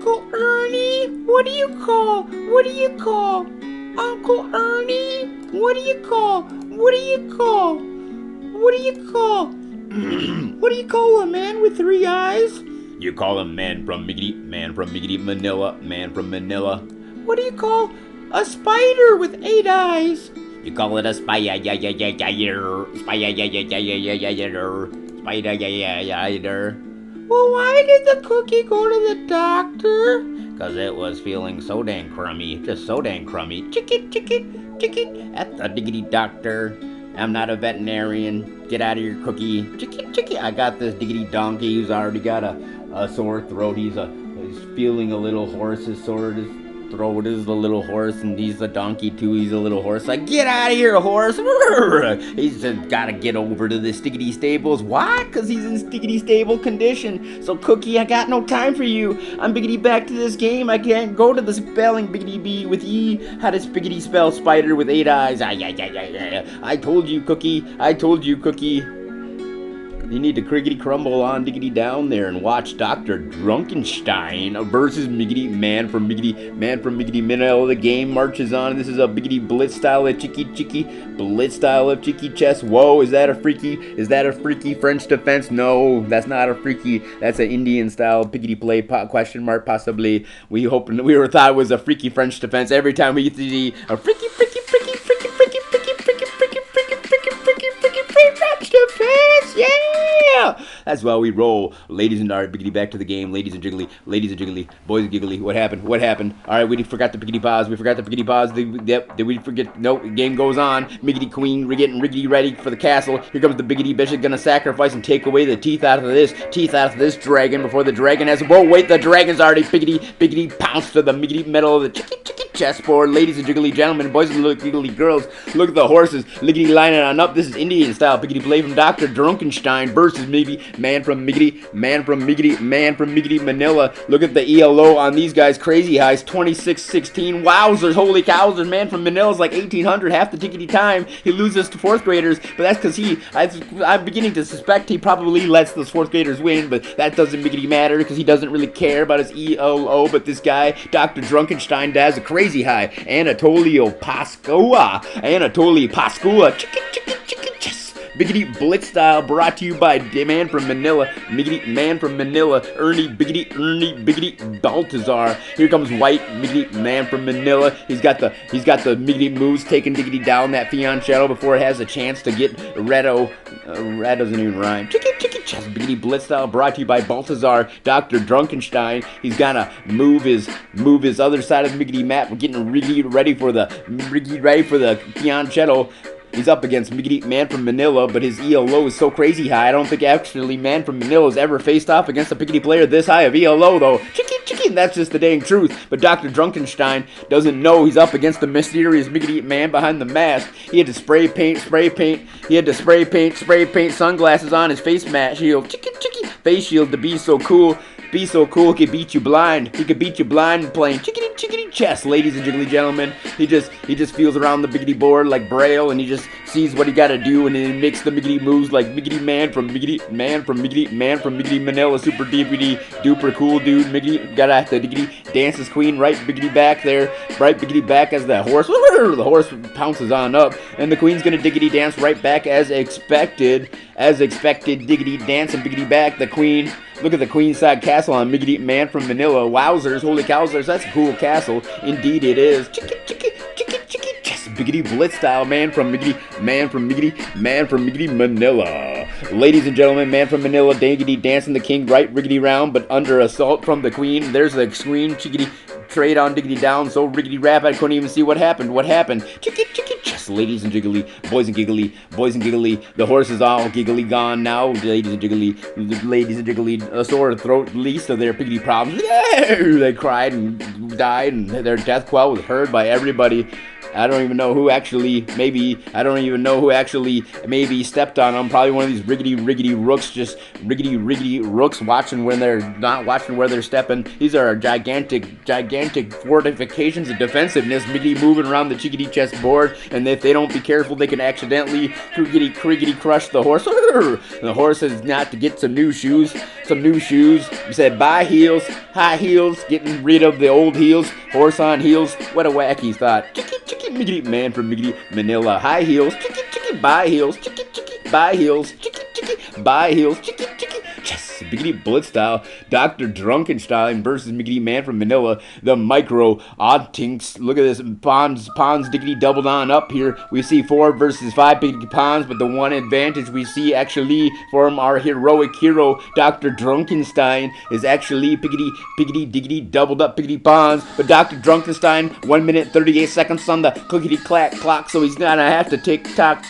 Uncle Ernie, what do you call? What do you call? Uncle Ernie, what do you call? What do you call? What do you call? What do you call a man with 3 eyes? You call him man from Miggity, Manila, man from Manila. What do you call a spider with 8 eyes? You call it a spider, spider. Well, why did the cookie go to the doctor? 'Cause it was feeling so dang crummy, just so dang crummy. Chicken, at the diggity doctor. I'm not a veterinarian. Get out of your cookie. Chicken. I got this diggity donkey who's already got a sore throat. He's feeling a little hoarse. His throat is a little hoarse, and he's a donkey too. He's a little horse. Like, get out of here, horse! He's just gotta get over to the stickity stables. Why? 'Cause he's in stickity stable condition. So, Cookie, I got no time for you. I'm biggity back to this game. I can't go to the spelling biggity bee with E. How does biggity spell spider with 8 eyes? I told you, Cookie. You need to criggity crumble on diggity down there and watch Dr. Drunkenstein versus Man from Miggity Minnow. The game marches on. This is a biggity blitz style of blitz style of cheeky chess. Whoa, is that a freaky French defense? No, that's not a freaky. That's an Indian style biggity play. Question mark possibly. We thought it was a freaky French defense every time we see a freaky French defense. Yeah. That's why we roll. Ladies and alright, biggity back to the game. Ladies and jiggly, boys and giggly. What happened? Alright, we forgot the biggity pause. Did we forget? Nope, the game goes on. Miggity queen, we're getting riggedy ready for the castle. Here comes the biggity bishop, gonna sacrifice and take away the teeth out of this dragon before the dragon has. Whoa, wait, the dragon's already biggity pounced to the miggity middle of the chicky chessboard. Ladies and jiggly gentlemen, boys and giggly girls, look at the horses liggity lining on up. This is Indian style biggity play from Dr. Drunkenstein versus maybe man from Miggity Manila. Look at the ELO on these guys, crazy highs, 26-16. Wowzers, holy cows, man from Manila's like 1800 half the tickety time. He loses to 4th graders, but that's because I'm beginning to suspect he probably lets those 4th graders win, but that doesn't miggity matter because he doesn't really care about his ELO. But this guy, Dr. Drunkenstein, has a crazy high. Anatoly Pascua, chicken, chess. Biggity Blitz style brought to you by Man from Manila, Man from Manila, Ernie Biggity Baltazar. Here comes White Man from Manila. He's got the Miggity moves, taking Diggity down that fianchetto before it has a chance to get Redo. Red doesn't even rhyme. Chess Biggity Blitz style brought to you by Baltazar, Dr. Drunkenstein. He's gonna move his other side of the Miggity map. We're getting ready for the fianchetto. He's up against Man from Manila, but his ELO is so crazy high. I don't think actually Man from Manila has ever faced off against a piggity player this high of ELO, though. Chicken, that's just the dang truth. But Dr. Drunkenstein doesn't know he's up against the mysterious Miggity man behind the mask. He had to spray paint. He had to spray paint sunglasses on his face mat shield. Face shield to be so cool. He could beat you blind. He could beat you blind playing chickity chess, ladies and jiggly gentlemen. He just feels around the biggity board like Braille, and he just sees what he gotta do, and then makes the miggity moves like Miggity Man from Miggity Manila, super DVD duper cool dude. Miggity gotta have to diggity dance his queen right biggity back there, right biggity back as the horse pounces on up, and the queen's gonna diggity dance right back as expected, diggity dance and biggity back. The queen. Look at the queenside castle on Miggity Man from Manila. Wowzers, holy cowzers, that's a cool castle. Indeed it is. Chicken, chess, biggity blitz style, man from Miggity Manila. Ladies and gentlemen, Man from Manila, diggity dancing the king right riggity round, but under assault from the queen. There's the screen, chickity trade on diggity down, so riggity rap, I couldn't even see what happened. Chicken, chess, ladies and jiggly, boys and giggly, the horse is all giggly gone now, ladies and jiggly, a sore throat, least of their piggity problems. They cried and died, and their death quell was heard by everybody. I don't even know who actually maybe stepped on them. Probably one of these riggedy rooks, just riggedy rooks watching when they're not watching where they're stepping. These are gigantic fortifications of defensiveness, miggity moving around the chickadee chessboard, and if they don't be careful, they can accidentally criggity crush the horse. The horse has got to get some new shoes. We said buy heels, high heels, getting rid of the old heels, horse on heels. What a wacky thought. Chicky, miggity man from miggity Manila. High heels, chicky, buy heels, chicky, buy heels, chicky, buy heels, chicky. Yes, Miggity Blitz style, Dr. Drunkenstein versus Miggity Man from Manila, the micro odd tinks. Look at this, Pawns diggity doubled on up here. We see 4 versus 5 Miggity Pawns, but the one advantage we see actually from our heroic hero, Dr. Drunkenstein, is actually piggity diggity doubled up Piggity Pawns, but Dr. Drunkenstein, 1 minute 38 seconds on the clickety clack clock, so he's gonna have to tick tock,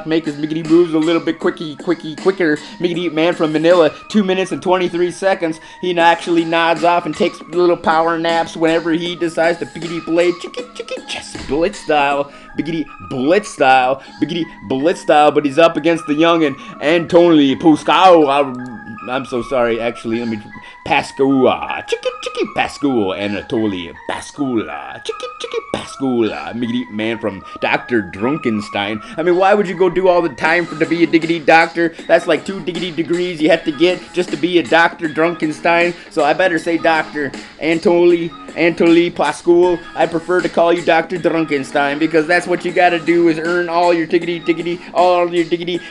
make his Miggity moves a little bit quicker. Miggity Man from Manila, 2 minutes and 23 seconds. He actually nods off and takes little power naps whenever he decides to piggity play chicky chess blitz style. Biggity Blitz style, but he's up against the youngin' Anatoly Pascua. I'm so sorry, actually, let me Pascua. Chicky Pascua, Anatoly Pascua. Chicky Pascua. Miggity Man from Dr. Drunkenstein. I mean, why would you go do all the time to be a diggity doctor? That's like 2 diggity degrees you have to get just to be a Dr. Drunkenstein. So I better say Dr. Anatoly Pascua. I prefer to call you Dr. Drunkenstein because that's what you gotta do is earn all your diggity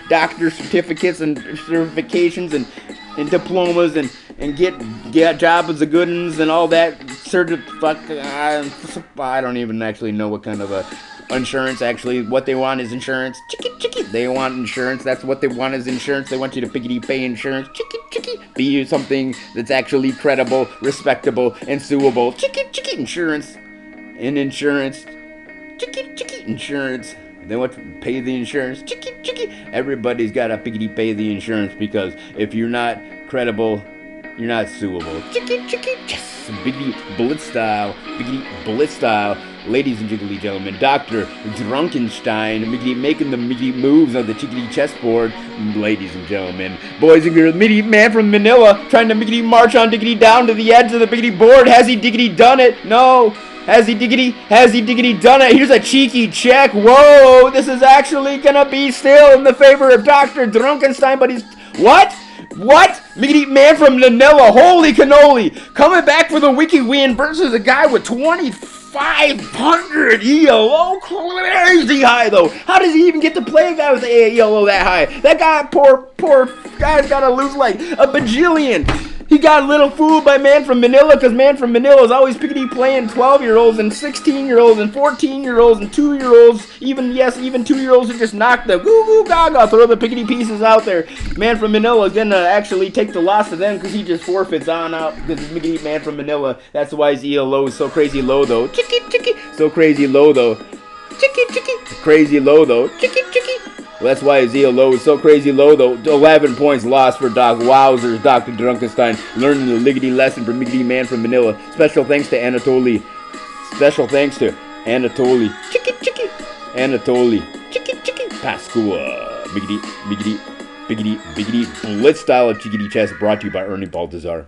doctor certificates and certifications and diplomas and get jobs as a good uns and all that I don't even actually know what kind of a insurance actually. What they want is insurance. Chicky. They want insurance. That's what they want is insurance. They want you to piggity pay insurance. Chicky. Be something that's actually credible, respectable, and suable. Chicky insurance. And insurance. Chicky insurance. They want to pay the insurance. Chicky. Everybody's got to piggity pay the insurance because if you're not credible, you're not suable. Chicky. Yes. Biggity Blitz style. Ladies and gentlemen, Dr. Drunkenstein, making the Miggity moves on the chickadee chessboard. Ladies and gentlemen, boys and girls, Miggity Man from Manila trying to Miggity march on diggity down to the edge of the Biggity board. Has he diggity done it? No. Has he diggity done it? Here's a cheeky check. Whoa, this is actually gonna be still in the favor of Dr. Drunkenstein, but he's... What? Miggity Man from Manila, holy cannoli, coming back for the wiki win versus a guy with 2,500 ELO, crazy high though. How does he even get to play a guy with the ELO that high? That guy, poor guy's gotta lose like a bajillion. He got a little fooled by Man from Manila because Man from Manila is always piggity playing 12-year-olds and 16-year-olds and 14-year-olds and 2-year-olds, even 2-year-olds who just knock the goo gaga, throw the piggity pieces out there. Man from Manila is gonna actually take the loss to them because he just forfeits on out because he's Miggity Man from Manila. That's why his ELO is so crazy low though. Chicky. So crazy low though. Chicky. Crazy low though. Chicky. Well, that's why his ELO is so crazy low, though. 11 points lost for Doc Wowzers. Dr. Drunkenstein learning the liggity lesson from Miggity Man from Manila. Special thanks to Anatoly. Chicky. Anatoly. Chicky. Pascua. Biggity Blitz style of chickadee chess brought to you by Ernie Baltazar.